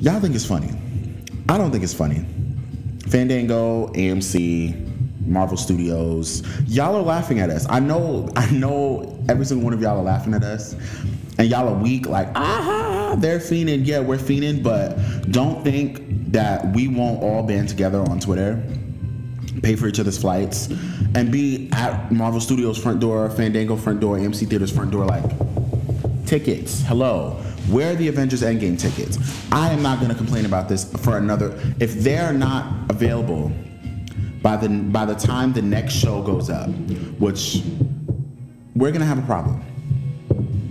Y'all think it's funny. I don't think it's funny. Fandango, AMC, Marvel Studios, y'all are laughing at us. I know every single one of y'all are laughing at us. And y'all are weak, like, they're fiending. Yeah, we're fiending, but don't think that we won't all band together on Twitter, pay for each other's flights, and be at Marvel Studios front door, Fandango front door, AMC Theaters front door, like, tickets, hello. Where are the Avengers Endgame tickets? I am not going to complain about this for another. If they're not available by the time the next show goes up, which we're going to have a problem.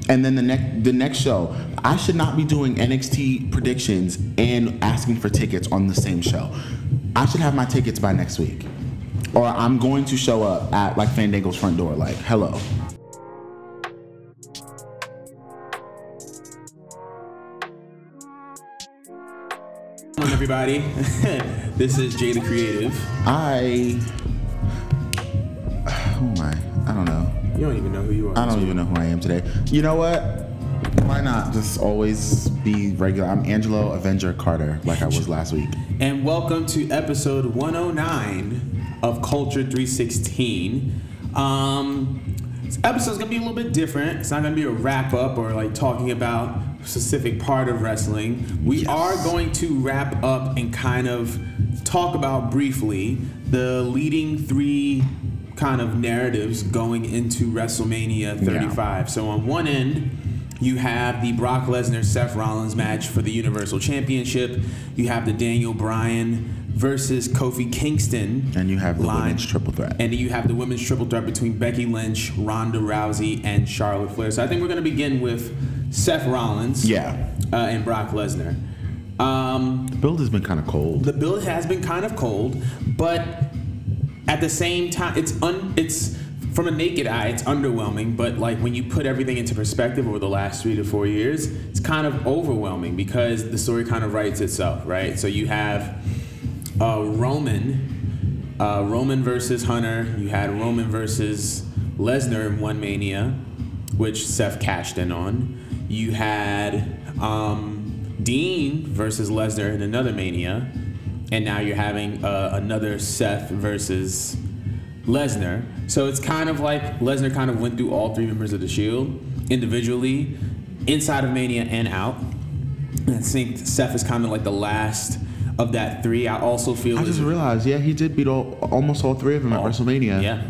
And then the next show, I should not be doing NXT predictions and asking for tickets on the same show. I should have my tickets by next week, or I'm going to show up at like Fandango's front door, like, hello. Hello, everybody. This is Jay the Creative. I don't know. You don't even know who you are. I don't even know who I am today. You know what? Why not just always be regular? I'm Angelo Avenger Carter, like I was last week. And welcome to episode 109 of Culture 316. This episode's gonna be a little bit different. It's not gonna be a wrap up or like talking about a specific part of wrestling. We are going to wrap up and kind of talk about briefly the leading three kind of narratives going into WrestleMania 35. Yeah. So on one end, you have the Brock Lesnar-Seth Rollins match for the Universal Championship. You have the Daniel Bryan versus Kofi Kingston. And you have the women's triple threat. And you have the women's triple threat between Becky Lynch, Ronda Rousey, and Charlotte Flair. So I think we're going to begin with Seth Rollins and Brock Lesnar. The build has been kind of cold. The build has been kind of cold, but at the same time, it's from a naked eye, it's underwhelming. But like when you put everything into perspective over the last 3 to 4 years, it's kind of overwhelming because the story kind of writes itself, right? So you have Roman versus Hunter. You had Roman versus Lesnar in one Mania, which Seth cashed in on. You had Dean versus Lesnar in another Mania. And now you're having another Seth versus Lesnar. So it's kind of like Lesnar kind of went through all three members of the Shield individually, inside of Mania and out. And I think Seth is kind of like the last of that three. I also feel... I just realized, he did beat almost all three of them at WrestleMania. Yeah.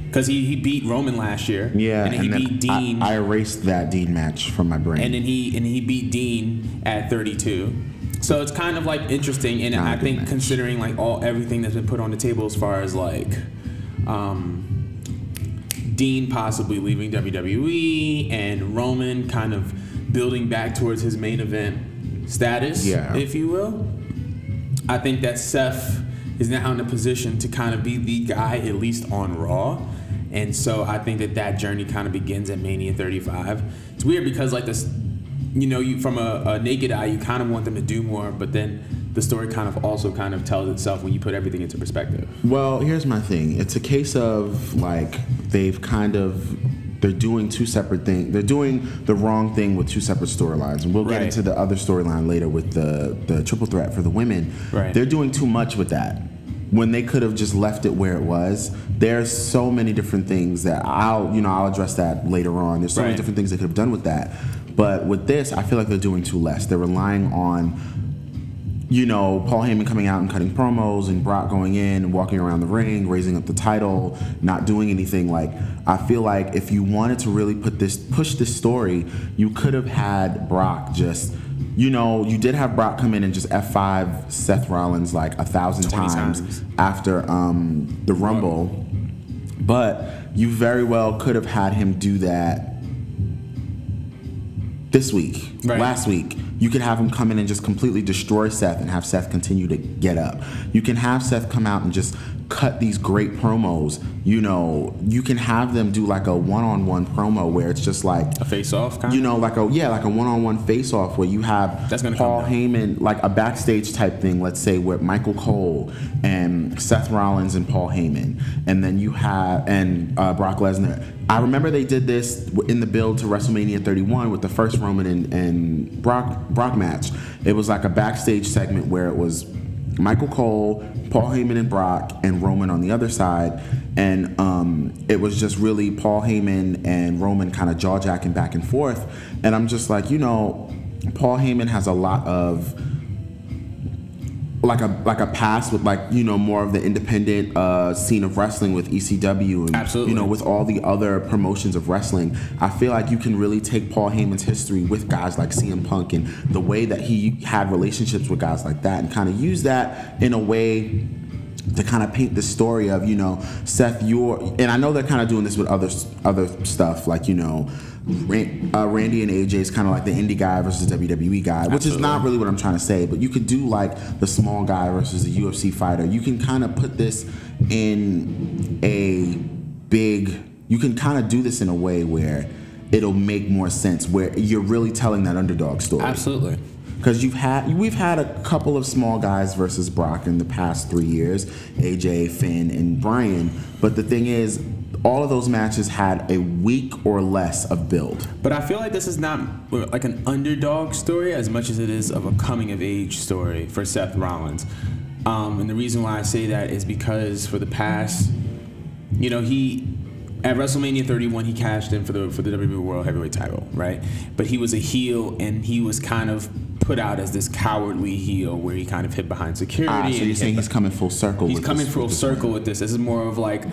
Because he beat Roman last year. Yeah. And then he beat Dean. I erased that Dean match from my brain. And then he beat Dean at 32. So it's kind of like interesting, and I think considering like everything that's been put on the table as far as like Dean possibly leaving WWE and Roman kind of building back towards his main event status, if you will. I think that Seth is now in a position to kind of be the guy, at least on Raw. And so I think that journey kind of begins at Mania 35. It's weird because like this, you from a naked eye, you kind of want them to do more, but then the story kind of also kind of tells itself when you put everything into perspective. Well, here's my thing. It's a case of like they're doing two separate things. They're doing the wrong thing with two separate storylines. And we'll get into the other storyline later with the triple threat for the women. Right. They're doing too much with that when they could have just left it where it was. There's so many different things that I'll address that later on. There's so many different things they could have done with that. But with this, I feel like they're doing too less. They're relying on, Paul Heyman coming out and cutting promos and Brock going in and walking around the ring, raising up the title, not doing anything. Like, I feel like if you wanted to really push this story, you could have had Brock just, you did have Brock come in and just F5 Seth Rollins like 1,000 times after the Rumble. But you very well could have had him do that this week, last week. You could have him come in and just completely destroy Seth and have Seth continue to get up. You can have Seth come out and just cut these great promos. You can have them do like a one-on-one promo where it's just like a face-off kind of? like a one-on-one face-off where you have Paul Heyman, like a backstage type thing, let's say, with Michael Cole and Seth Rollins and Paul Heyman. And then you have Brock Lesnar. I remember they did this in the build to WrestleMania 31 with the first Roman and Brock match. It was like a backstage segment where it was Michael Cole, Paul Heyman and Brock, and Roman on the other side. And it was just really Paul Heyman and Roman kind of jaw-jacking back and forth. And I'm just like, you know, Paul Heyman has a lot of like a past with, like, you know, more of the independent scene of wrestling with ECW and Absolutely. you know, with all the other promotions of wrestling. I feel like you can really take Paul Heyman's history with guys like CM Punk and the way that he had relationships with guys like that and kind of use that in a way to kind of paint the story of, you know, Seth, and I know they're kind of doing this with other stuff, like, you know, Randy and AJ is kind of like the indie guy versus the WWE guy, which Absolutely. is not really what I'm trying to say, but you could do like the small guy versus the UFC fighter. You can kind of put this in you can kind of do this in a way where it'll make more sense, where you're really telling that underdog story. Absolutely. Because we've had a couple of small guys versus Brock in the past 3 years, AJ, Finn, and Bryan. But the thing is, all of those matches had a week or less of build. But I feel like this is not like an underdog story as much as it is of a coming of age story for Seth Rollins. And the reason why I say that is because for the past, you know, at WrestleMania 31, he cashed in for the WWE World Heavyweight title, right? But he was a heel, and he was kind of put out as this cowardly heel where he kind of hid behind security. So you're saying he's coming full circle? He's coming full circle with this. This is more of like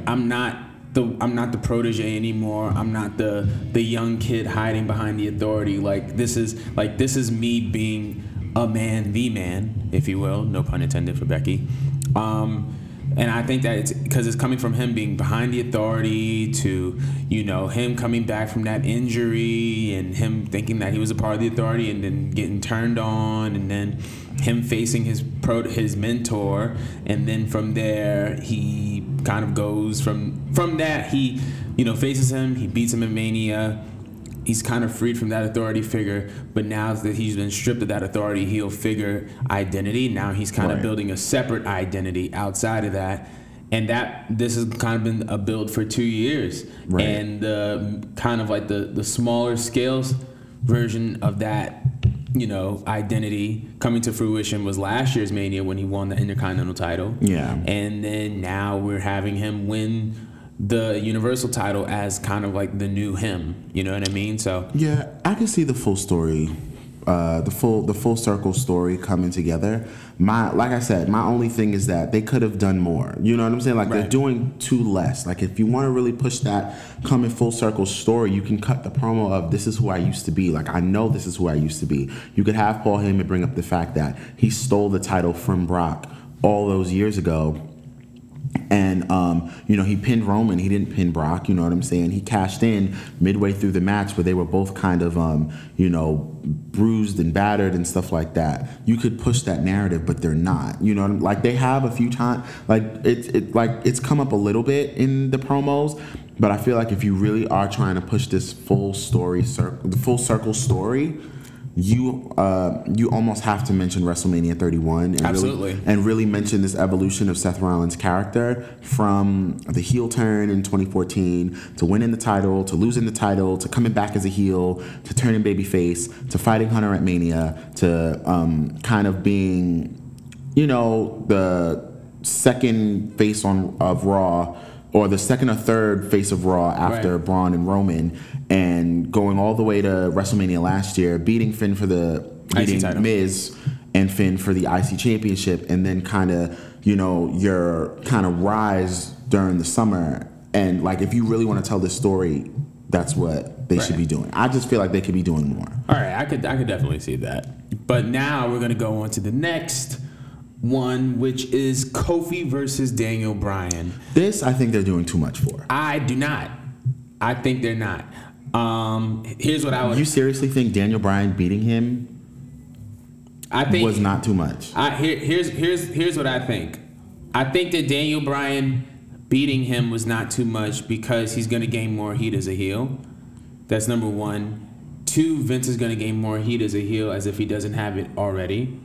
I'm not the protege anymore. I'm not the young kid hiding behind the authority. This is me being a man, the man, if you will. No pun intended for Becky. And I think that it's because it's coming from him being behind the authority to, you know, him coming back from that injury and him thinking that he was a part of the authority and then getting turned on, and then him facing his mentor, and then from there he kind of goes from that he, you know, faces him, he beats him in Mania. He's kind of freed from that authority figure, but now that he's been stripped of that authority heel figure identity, now he's kind of building a separate identity outside of that. And this has kind of been a build for 2 years. Right. And kind of like the smaller scales version of that, you know, identity coming to fruition was last year's Mania when he won the Intercontinental title. Yeah. And then now we're having him win the Universal title as kind of like the new him, you know what I mean? So yeah, I can see the full story, the full circle story coming together. Like I said, my only thing is that they could have done more. You know what I'm saying? Like They're doing too less. Like if you want to really push that coming full circle story, you can cut the promo of this is who I used to be. Like I know this is who I used to be. You could have Paul Heyman bring up the fact that he stole the title from Brock all those years ago. And, you know, he pinned Roman. He didn't pin Brock. You know what I'm saying? He cashed in midway through the match where they were both kind of, you know, bruised and battered and stuff like that. You could push that narrative, but they're not. You know what I mean? Like, they have a few times. Like, it's come up a little bit in the promos. But I feel like if you really are trying to push this full circle story, you almost have to mention WrestleMania 31 and really mention this evolution of Seth Rollins' character from the heel turn in 2014 to winning the title, to losing the title, to coming back as a heel, to turning babyface, to fighting Hunter at Mania, to kind of being, you know, the second face of Raw, or the second or third face of Raw after Braun and Roman, and going all the way to WrestleMania last year, beating Miz and Finn for the IC Championship, and then kind of, you know, your kind of rise during the summer. And like, if you really want to tell this story, that's what they should be doing. I just feel like they could be doing more. All right, I could definitely see that. But now we're gonna go on to the next one, which is Kofi versus Daniel Bryan. This I think they're doing too much for. I do not. I think they're not. Here's what I would. You seriously think Daniel Bryan beating him? I think was not too much. Here's what I think. I think that Daniel Bryan beating him was not too much because he's going to gain more heat as a heel. That's number one. Two, Vince is going to gain more heat as a heel as if he doesn't have it already.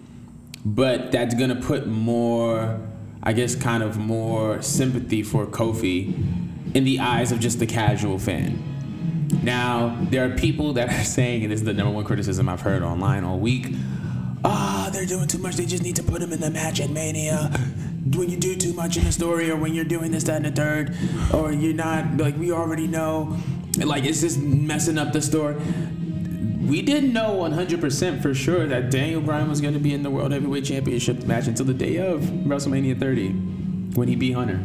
But that's going to put more, I guess, kind of more sympathy for Kofi in the eyes of just the casual fan. Now, there are people that are saying, and this is the number one criticism I've heard online all week, they're doing too much. They just need to put him in the match at Mania. When you do too much in the story, or when you're doing this, that, and the third, or you're not, like, we already know, like, it's just messing up the story. We didn't know 100% for sure that Daniel Bryan was going to be in the World Heavyweight Championship match until the day of WrestleMania 30, when he beat Hunter.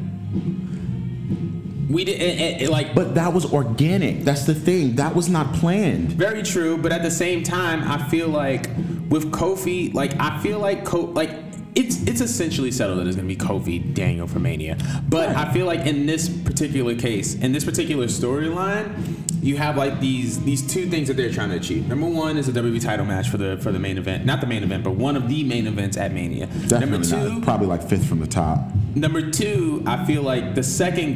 We did like, but that was organic. That's the thing. That was not planned. Very true, but at the same time, I feel like with Kofi, it's essentially settled that it's gonna be Kofi Daniel for Mania. But I feel like in this particular case, in this particular storyline, you have like these two things that they're trying to achieve. Number one is a WWE title match for the main event, not the main event, but one of the main events at Mania. Definitely number two, not. Probably like fifth from the top. Number two, I feel like the secondary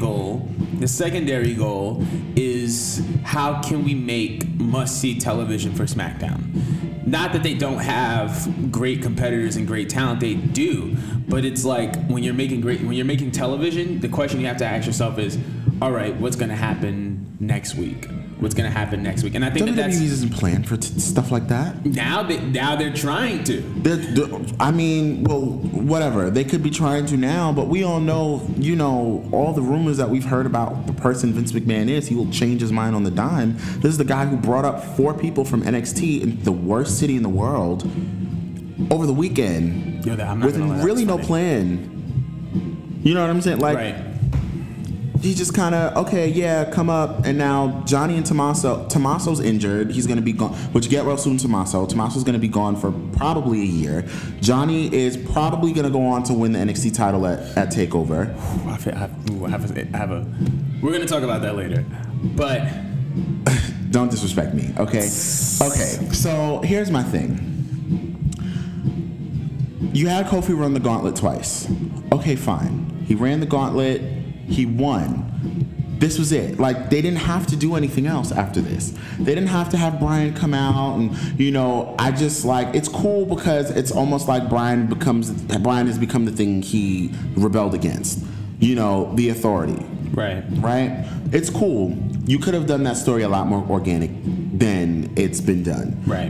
goal is how can we make must-see television for SmackDown? Not that they don't have great competitors and great talent, they do. But it's like when you're making television, the question you have to ask yourself is, all right, what's going to happen next week? What's going to happen next week? And I think WWE isn't planned for stuff like that. Now they're trying to. Whatever. They could be trying to now, but we all know, all the rumors that we've heard about the person Vince McMahon is. He will change his mind on the dime. This is the guy who brought up 4 people from NXT in the worst city in the world over the weekend with really no plan. You know what I'm saying? Like, right. He just kind of, okay, yeah, come up. And now Johnny and Tommaso's injured. He's going to be gone. Which, get well soon, Tommaso. Tommaso's going to be gone for probably a year. Johnny is probably going to go on to win the NXT title at TakeOver. We're going to talk about that later. But don't disrespect me, okay? Okay, so here's my thing. You had Kofi run the gauntlet twice. Okay, fine. He ran the gauntlet. He won. This was it. Like, they didn't have to do anything else after this. They didn't have to have Bryan come out and, I just like, it's cool because it's almost like Bryan has become the thing he rebelled against. The authority. Right. Right? It's cool. You could have done that story a lot more organic than it's been done. Right.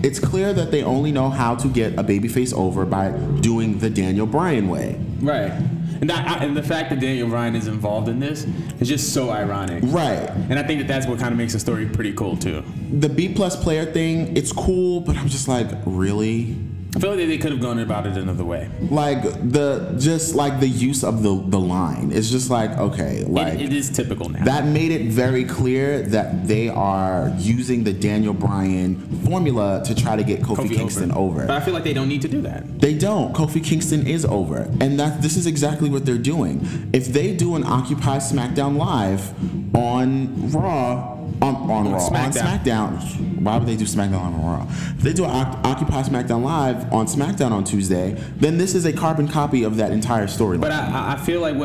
It's clear that they only know how to get a babyface over by doing the Daniel Bryan way. Right. And the fact that Daniel Bryan is involved in this is just so ironic. Right. And I think that's what kind of makes the story pretty cool, too. The B+ player thing, it's cool, but I'm just like, really? I feel like they could have gone about it another way. Like, the use of the line. It's just like, okay. Like, it is typical now. That made it very clear that they are using the Daniel Bryan formula to try to get Kofi Kingston over. But I feel like they don't need to do that. They don't. Kofi Kingston is over. And this is exactly what they're doing. If they do an Occupy SmackDown Live on Raw, on SmackDown. Why would they do SmackDown on Raw? If they do Occupy SmackDown Live on SmackDown on Tuesday, then this is a carbon copy of that entire storyline. But I feel like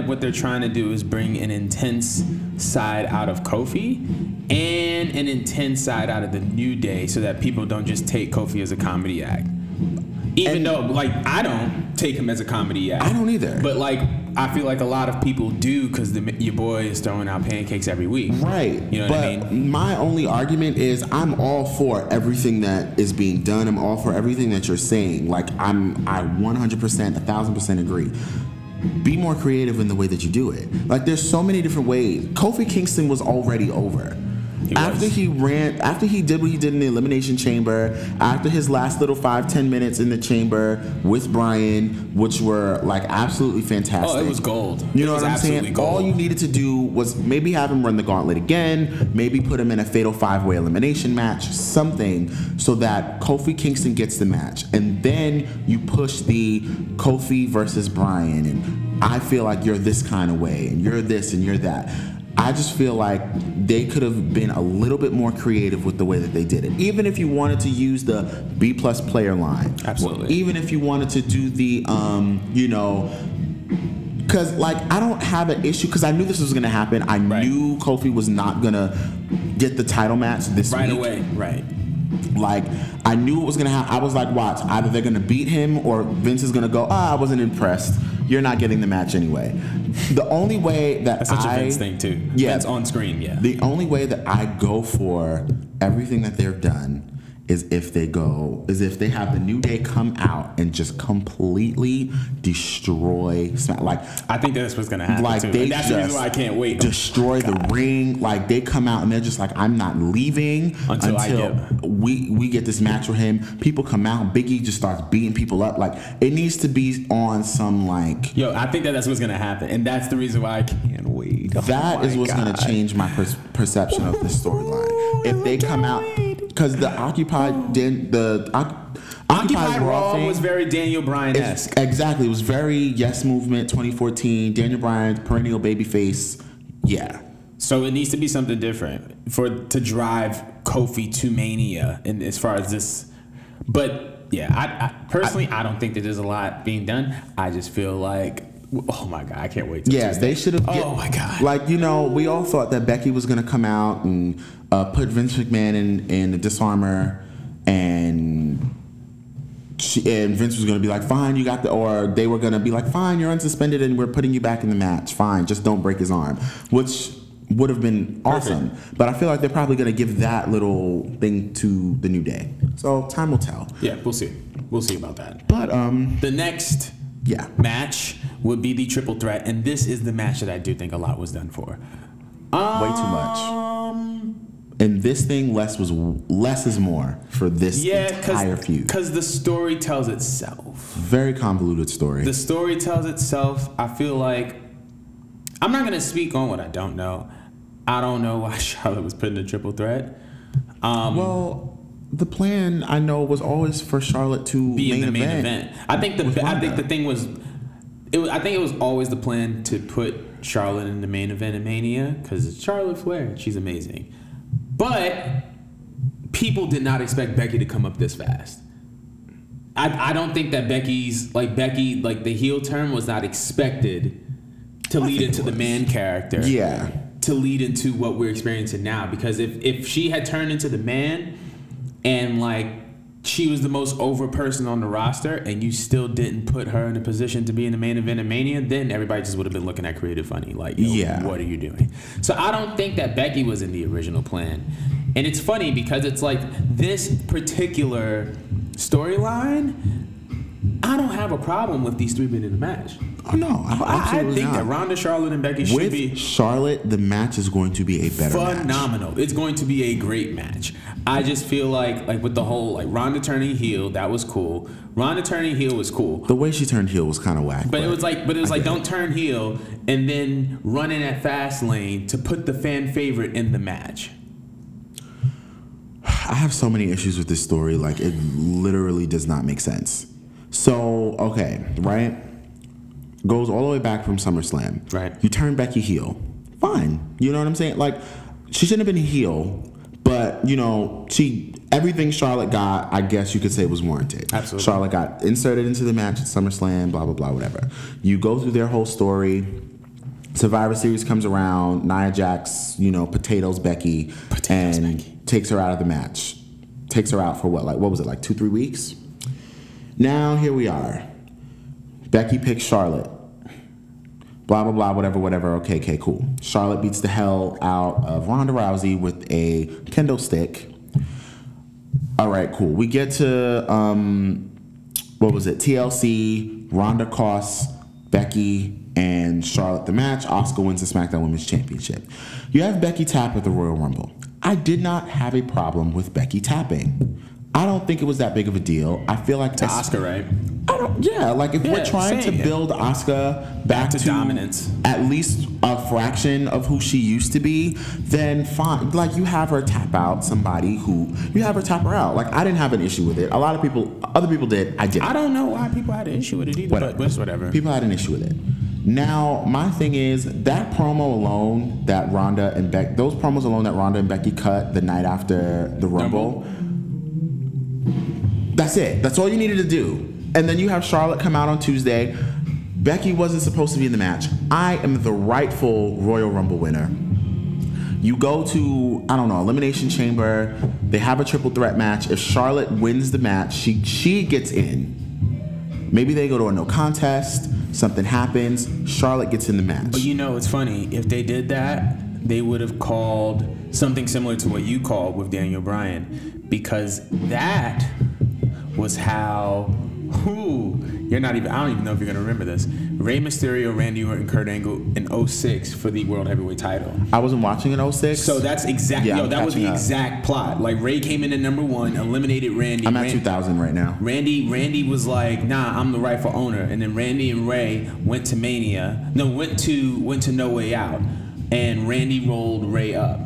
what they're trying to do is bring an intense side out of Kofi and an intense side out of the New Day, so that people don't just take Kofi as a comedy act. Even though, like, I don't take him as a comedy act. I don't either. But, like, I feel like a lot of people do because your boy is throwing out pancakes every week. Right. You know what I mean? My only argument is I'm all for everything that is being done. I'm all for everything that you're saying. Like, I 100%, 1,000% agree. Be more creative in the way that you do it. Like, there's so many different ways. Kofi Kingston was already over. After he did what he did in the Elimination Chamber, after his last little 5-10 minutes in the chamber with Bryan, which were like absolutely fantastic. Oh, it was gold. You know what I'm saying? Gold. All you needed to do was maybe have him run the gauntlet again, maybe put him in a fatal 5-way elimination match, something, so that Kofi Kingston gets the match. And then you push the Kofi versus Bryan, and I feel like you're this kind of way, and you're this and you're that. I just feel like they could have been a little bit more creative with the way that they did it. Even if you wanted to use the B+ player line. Absolutely. Even if you wanted to do the, because, like, I don't have an issue, because I knew this was going to happen. I knew Kofi was not going to get the title match this week. Right away, right. Like, I knew it was gonna happen. I was like, watch, either they're gonna beat him or Vince is gonna go, I wasn't impressed. You're not getting the match anyway. The only way that That's such a Vince thing too. Yeah. Vince on screen, yeah. The only way that I go for everything that they've done is if they have the New Day come out and just completely destroy like I think that's what's gonna happen like too. They And that's the reason why I can't wait. Destroy the ring. Like they come out and they're just like, I'm not leaving until we get this match with him. People come out, Big E just starts beating people up. Like it needs to be on some like I think that's what's gonna happen, and that's the reason why I can't wait. That is what's gonna change my perception of this storyline. If they come out, because the Occupy Raw thing was very Daniel Bryan-esque. Exactly. It was very Yes Movement 2014, Daniel Bryan, perennial babyface. Yeah. So it needs to be something different to drive Kofi to Mania, and as far as this. But yeah, I personally don't think that there's a lot being done. I just feel like, oh my God, I can't wait. They should have. Oh my God. Like, we all thought that Becky was gonna come out and put Vince McMahon in the disarmer, and Vince was gonna be like, fine, you got or they were gonna be like, fine, you're unsuspended and we're putting you back in the match. Fine, just don't break his arm, which would have been awesome. Perfect. But I feel like they're probably gonna give that little thing to the New Day. So time will tell. Yeah, we'll see. We'll see about that. But the next match would be the triple threat, and this is the match that I do think a lot was done for. Way too much. And this thing, less is more for this entire feud. Because the story tells itself. Very convoluted story. The story tells itself. I feel like I'm not gonna speak on what I don't know. I don't know why Charlotte was put in a triple threat. Well, the plan I know was always for Charlotte to be in the main event. I think the thing was. I think it was always the plan to put Charlotte in the main event of Mania because it's Charlotte Flair. She's amazing. But people did not expect Becky to come up this fast. I don't think that Becky, the heel turn was not expected to lead into the man character. Yeah. To lead into what we're experiencing now. Because if she had turned into the man and she was the most over person on the roster, and you still didn't put her in a position to be in the main event of Mania, then everybody just would have been looking at Creative funny. What are you doing? So I don't think that Becky was in the original plan. And it's funny because it's like this particular storyline, I don't have a problem with these three being in the match. Oh, no. I think that Ronda, Charlotte, and Becky should be. With Charlotte, the match is going to be a better match. Phenomenal. It's going to be a great match. I just feel like with the whole Ronda turning heel, that was cool. Ronda turning heel was cool. The way she turned heel was kind of whack. But it was don't turn heel and then run in at Fastlane to put the fan favorite in the match. I have so many issues with this story. It literally does not make sense. So, okay, right? Goes all the way back from SummerSlam. Right. You turn Becky heel. Fine. You know what I'm saying? She shouldn't have been a heel, but, everything Charlotte got, I guess you could say, was warranted. Absolutely. Charlotte got inserted into the match at SummerSlam, blah, blah, blah, whatever. You go through their whole story. Survivor Series comes around. Nia Jax, potatoes Becky. Takes her out of the match. Takes her out for what was it, 2-3 weeks? Now, here we are. Becky picks Charlotte. Blah, blah, blah, whatever. Okay, cool. Charlotte beats the hell out of Ronda Rousey with a kendo stick. All right, cool. We get to, TLC. Ronda costs Becky and Charlotte the match. Asuka wins the SmackDown Women's Championship. You have Becky tap at the Royal Rumble. I did not have a problem with Becky tapping. I don't think it was that big of a deal. I feel like Asuka, right? If we're trying to build Asuka back to dominance, at least a fraction of who she used to be, then fine. You have her tap out somebody who you have her tap her out. I didn't have an issue with it. A lot of people, other people did. I didn't. I don't know why people had an issue with it either. But whatever. People had an issue with it. Now, my thing is that promo alone that Ronda and Becky cut the night after the Rumble. That's it. That's all you needed to do. And then you have Charlotte come out on Tuesday. Becky wasn't supposed to be in the match. I am the rightful Royal Rumble winner. You go to, I don't know, Elimination Chamber. They have a triple threat match. If Charlotte wins the match, she gets in. Maybe they go to a no contest. Something happens. Charlotte gets in the match. But you know, it's funny. If they did that, they would have called something similar to what you called with Daniel Bryan, because that was how. You're not even. I don't even know if you're gonna remember this. Rey Mysterio, Randy Orton, Kurt Angle in 06 for the World Heavyweight title. I wasn't watching in 06. So that's exactly. Yeah, that was the exact plot. Like Rey came in at number 1, eliminated Randy. I'm at 2000 right now. Randy was like, nah, I'm the rightful owner. And then Randy and Rey went to Mania. No, went to No Way Out, and Randy rolled Rey up.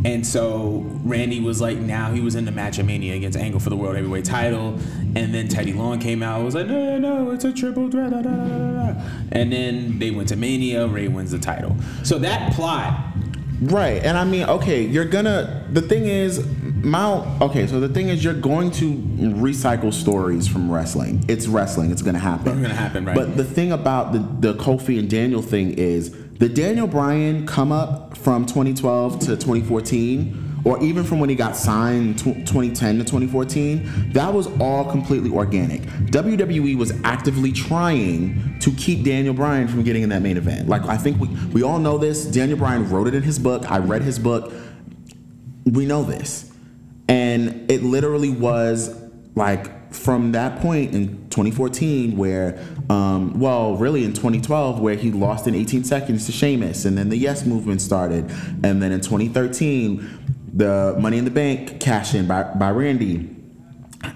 And so Randy was like, now he was in the match at Mania against Angle for the World Heavyweight title. And then Teddy Long came out and was like, no, it's a triple threat. Da, da, da, da, da. And then they went to Mania, Rey wins the title. So that plot. Right. And I mean, okay, the thing is, so the thing is you're going to recycle stories from wrestling. It's wrestling. It's going to happen. It's going to happen, right? But the thing about the Kofi and Daniel thing is the Daniel Bryan come up from 2012 to 2014, or even from when he got signed 2010 to 2014, that was all completely organic. WWE was actively trying to keep Daniel Bryan from getting in that main event. Like, I think we all know this. Daniel Bryan wrote it in his book. I read his book. We know this. And it literally was like from that point in 2014 where, really in 2012 where he lost in 18 seconds to Sheamus, and then the Yes Movement started. And then in 2013, the Money in the Bank cash in by Randy.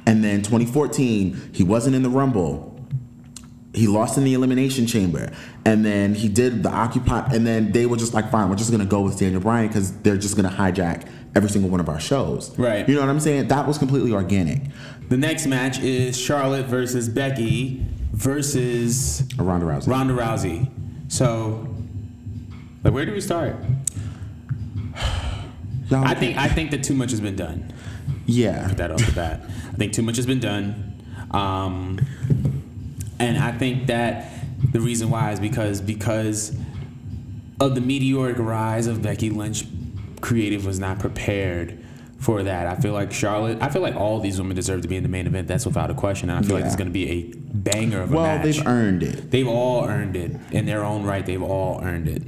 And then 2014, he wasn't in the Rumble. He lost in the Elimination Chamber. And then he did the Occupy, and then they were just like, fine, we're just going to go with Daniel Bryan because they're just going to hijack every single one of our shows. Right. You know what I'm saying? That was completely organic. The next match is Charlotte versus Becky versus Ronda Rousey. So, like, where do we start? I think that too much has been done. Yeah. Put that off the bat. I think too much has been done. And I think that the reason why is because of the meteoric rise of Becky Lynch. Creative was not prepared for that. I feel like all these women deserve to be in the main event. That's without a question. And I feel like it's going to be a banger of a match. Well, they've earned it. They've all earned it. In their own right, they've all earned it.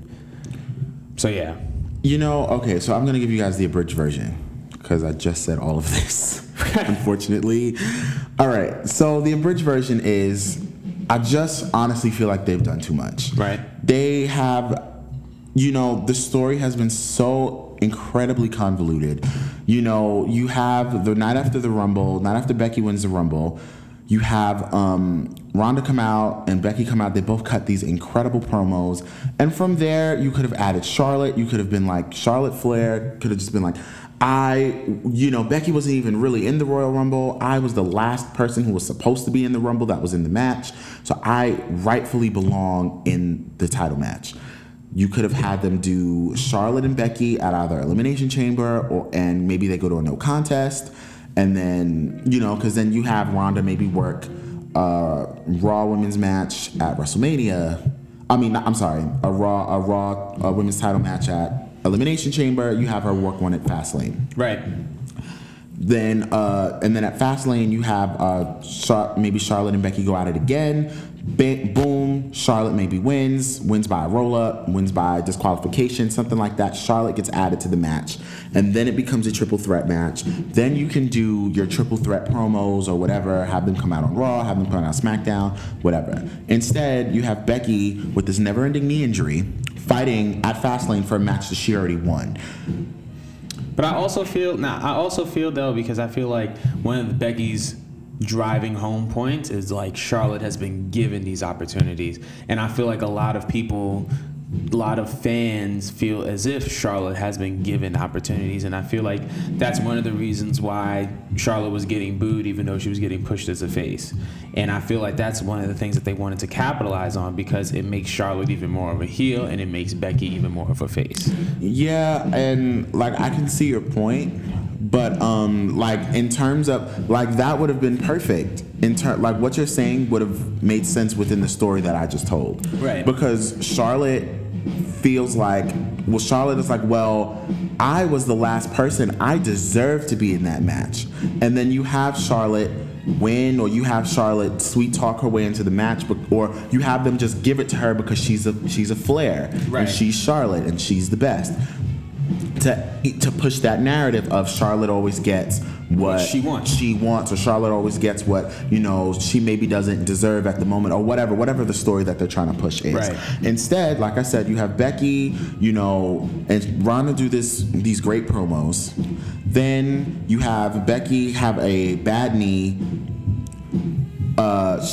So, yeah. You know, okay, so I'm going to give you guys the abridged version because I just said all of this, unfortunately. All right, so the abridged version is, I just honestly feel like they've done too much. Right. They have, the story has been so incredibly convoluted. You have the night after the Rumble, night after Becky wins the Rumble, you have Ronda come out and Becky come out. They both cut these incredible promos. And from there, you could have added Charlotte. You could have been like, Charlotte Flair could have just been like, Becky wasn't even really in the Royal Rumble. I was the last person who was supposed to be in the Rumble that was in the match. So I rightfully belong in the title match. You could have had them do Charlotte and Becky at either Elimination Chamber and maybe they go to a no contest. And then, because then you have Ronda maybe work a Raw women's match at WrestleMania. A Raw women's title match at Elimination Chamber. You have her work one at Fastlane. Right. Then, and then at Fastlane, you have maybe Charlotte and Becky go at it again. Boom, Charlotte maybe wins by a roll-up, wins by disqualification, something like that. Charlotte gets added to the match, and then it becomes a triple threat match. Then you can do your triple threat promos or whatever, have them come out on Raw, have them come out on SmackDown, whatever. Instead, you have Becky with this never-ending knee injury fighting at Fastlane for a match that she already won. But I also feel though, because I feel like one of the Becky's driving home points is like Charlotte has been given these opportunities, and I feel like a lot of fans feel as if Charlotte has been given opportunities, and I feel like that's one of the reasons why Charlotte was getting booed even though she was getting pushed as a face. And I feel like that's one of the things that they wanted to capitalize on, because it makes Charlotte even more of a heel and it makes Becky even more of a face. Yeah, and like I can see your point, but like in terms of like that would have been perfect. Like what you're saying would have made sense within the story that I just told. Right. Because Charlotte feels like, well, Charlotte is like, well, I was the last person. I deserve to be in that match. And then you have Charlotte win, or you have Charlotte sweet talk her way into the match, or you have them just give it to her because she's a Flair, right, and she's Charlotte and she's the best. To push that narrative of Charlotte always gets what she wants, or Charlotte always gets what, you know, she maybe doesn't deserve at the moment, or whatever the story that they're trying to push is. Right. Instead, like I said, you have Becky, you know, and Ronda do these great promos. Then you have Becky have a bad knee.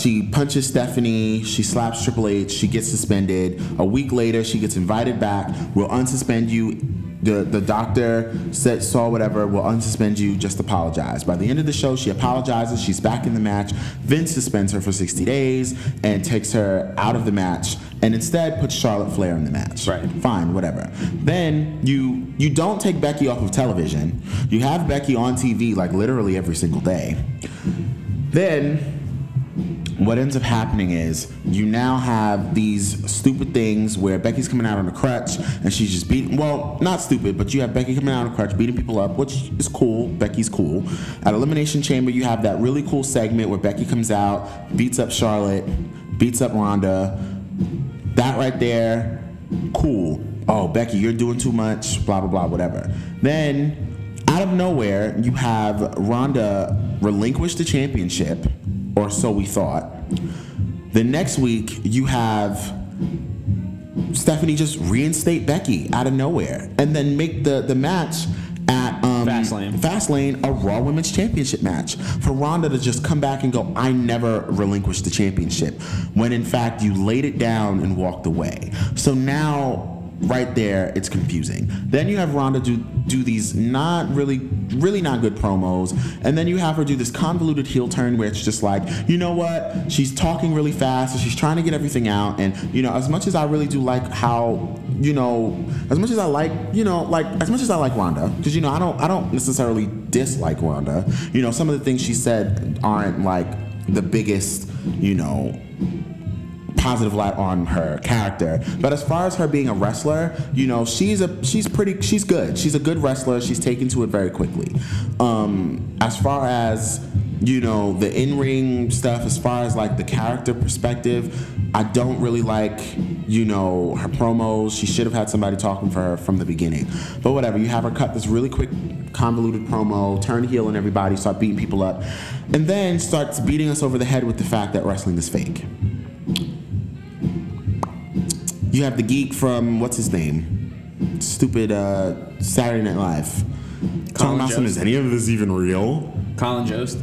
She punches Stephanie, she slaps Triple H, she gets suspended. A week later, she gets invited back. We'll unsuspend you. The doctor saw whatever, we'll unsuspend you, just apologize. By the end of the show, she apologizes, she's back in the match. Vince suspends her for 60 days and takes her out of the match, and instead puts Charlotte Flair in the match. Right. Fine, whatever. Then you don't take Becky off of television. You have Becky on TV like literally every single day. Then what ends up happening is you now have these stupid things where Becky's coming out on a crutch and she's just beating, well, not stupid, but you have Becky coming out on a crutch, beating people up, which is cool. Becky's cool. At Elimination Chamber, you have that really cool segment where Becky comes out, beats up Charlotte, beats up Ronda. That right there, cool. Oh, Becky, you're doing too much, blah, blah, blah, whatever. Then, out of nowhere, you have Ronda relinquish the championship, or so we thought. The next week, you have Stephanie just reinstate Becky out of nowhere, and then make the match at Fastlane a Raw Women's Championship match for Ronda to just come back and go, I never relinquished the championship, when in fact you laid it down and walked away. So now, right there, it's confusing. Then you have Ronda do these not really not good promos, and then you have her do this convoluted heel turn where it's just like, you know what, she's talking really fast and she's trying to get everything out, and you know, as much as I really do like how, you know, as much as I like Ronda, because you know, I don't necessarily dislike Ronda, you know, some of the things she said aren't like the biggest, you know, positive light on her character, but as far as her being a wrestler, you know, she's good. She's a good wrestler. She's taken to it very quickly. As far as, you know, the in-ring stuff, as far as like the character perspective, I don't really like, you know, her promos. She should have had somebody talking for her from the beginning. But whatever, you have her cut this really quick, convoluted promo, turn heel on everybody, start beating people up, and then starts beating us over the head with the fact that wrestling is fake. You have the geek from, what's his name? Stupid Saturday Night Live. Talking about is any of this even real? Colin Jost.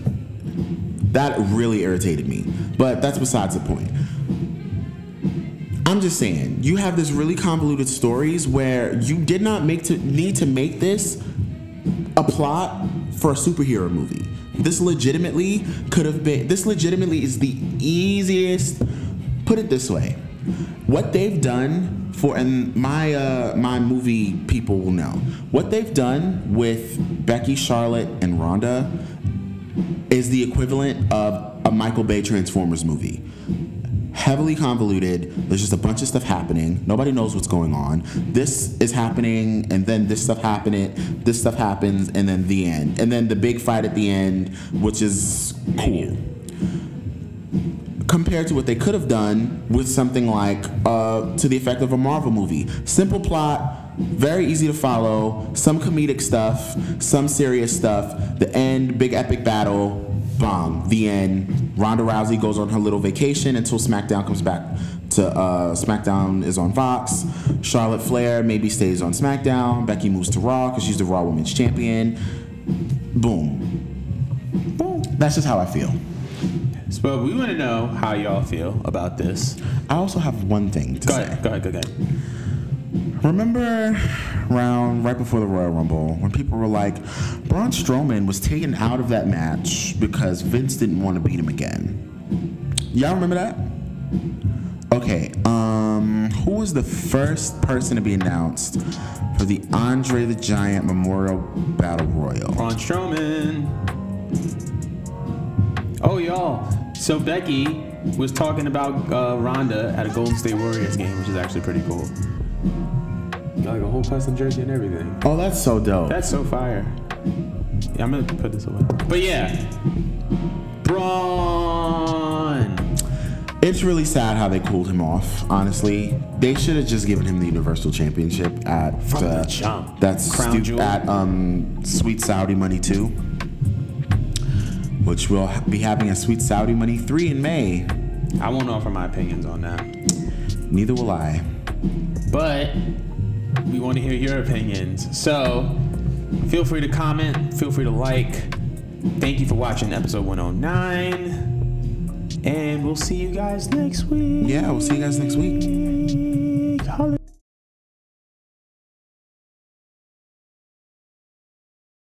That really irritated me. But that's besides the point. I'm just saying, you have this really convoluted stories where you did not need to make this a plot for a superhero movie. This legitimately is the easiest, put it this way. What they've done for, and my movie people will know, what they've done with Becky, Charlotte, and Ronda is the equivalent of a Michael Bay Transformers movie. Heavily convoluted. There's just a bunch of stuff happening. Nobody knows what's going on. This is happening, and then this stuff happens, and then the end. And then the big fight at the end, which is cool. Compared to what they could have done with something like to the effect of a Marvel movie. Simple plot, very easy to follow, some comedic stuff, some serious stuff, the end, big epic battle, bang, the end. Ronda Rousey goes on her little vacation until SmackDown comes back to, SmackDown is on Fox. Charlotte Flair maybe stays on SmackDown. Becky moves to Raw because she's the Raw Women's Champion. Boom. Boom. That's just how I feel. So we want to know how y'all feel about this. I also have one thing to say. Go ahead. Remember right before the Royal Rumble when people were like, Braun Strowman was taken out of that match because Vince didn't want to beat him again. Y'all remember that? Okay, who was the first person to be announced for the Andre the Giant Memorial Battle Royal? Braun Strowman. Oh, y'all. So Becky was talking about Ronda at a Golden State Warriors game, which is actually pretty cool. Got like a whole custom jersey and everything. Oh, that's so dope. That's so fire. Yeah, I'm gonna put this away. But yeah, Braun. It's really sad how they cooled him off. Honestly, they should have just given him the Universal Championship at the jump. That's Crown jewel. At Sweet Saudi Money 2, which we'll be having a Sweet Saudi Money 3 in May. I won't offer my opinions on that. Neither will I. But we want to hear your opinions. So feel free to comment. Feel free to like. Thank you for watching episode 109. And we'll see you guys next week. Yeah, we'll see you guys next week.